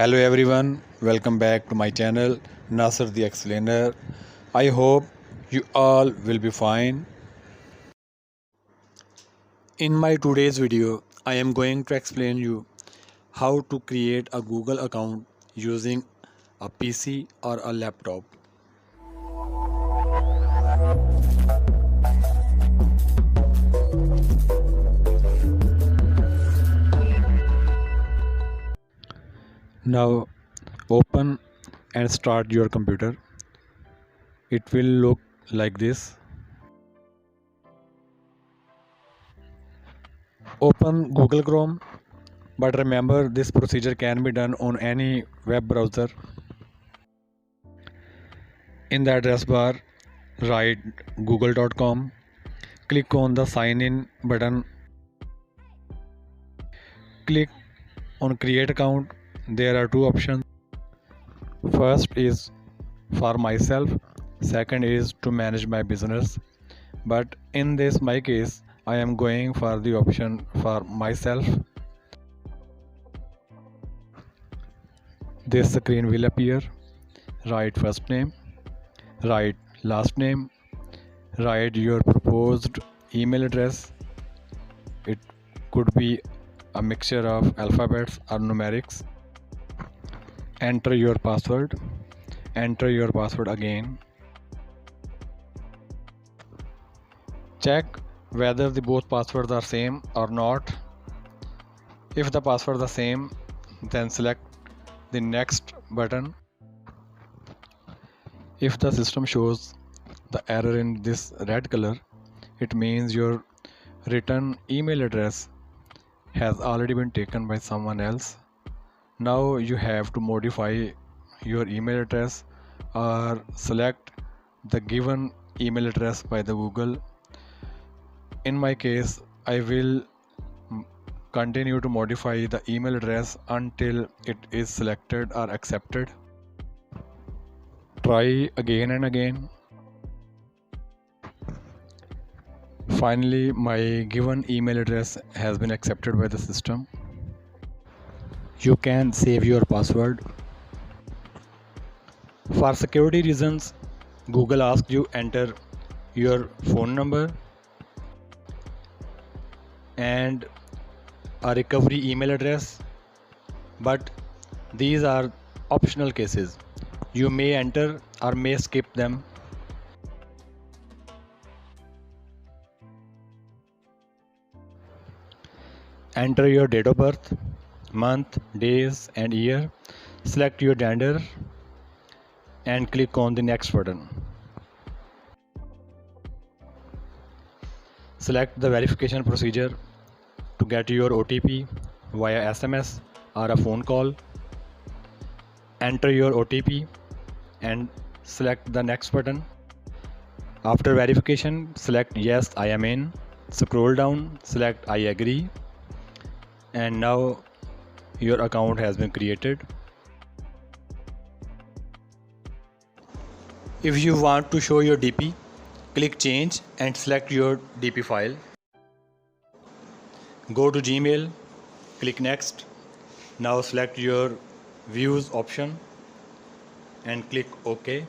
Hello everyone, welcome back to my channel Nasir the Explainer. I hope you all will be fine. In my today's video, I am going to explain you how to create a Google account using a PC or a laptop. Now open and start your computer. It will look like this. Open Google Chrome, but remember this procedure can be done on any web browser. In the address bar, write google.com. Click on the sign in button. Click on create account. There are two options. First is for myself, second is to manage my business. But in this my case, I am going for the option for myself. This screen will appear. Write first name, write last name, write your proposed email address. It could be a mixture of alphabets or numerics. Enter your password. Enter your password again. Check whether the both passwords are same or not. If the passwords are same, then select the next button. If the system shows the error in this red color, it means your written email address has already been taken by someone else. Now you have to modify your email address or select the given email address by the Google. In my case, I will continue to modify the email address until it is selected or accepted. Try again and again. Finally, my given email address has been accepted by the system. You can save your password. For security reasons, Google asks you enter your phone number and a recovery email address, but these are optional cases. You may enter or may skip them. Enter your date of birth, month, days and year. Select your gender and click on the next button. Select the verification procedure to get your OTP via SMS or a phone call. Enter your OTP and select the next button. After verification, select yes, I am in. Scroll down, select I agree, and now your account has been created. If you want to show your DP, click change and select your DP file. Go to Gmail, click next. Now select your views option and click OK.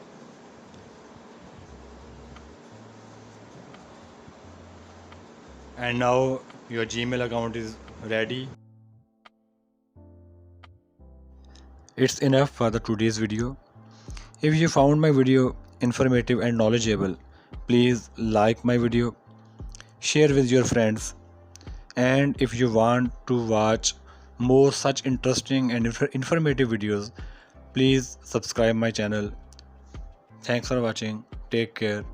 And now your Gmail account is ready. It's enough for the today's video. If you found my video informative and knowledgeable, please like my video, share with your friends, and if you want to watch more such interesting and informative videos, please subscribe my channel. Thanks for watching. Take care.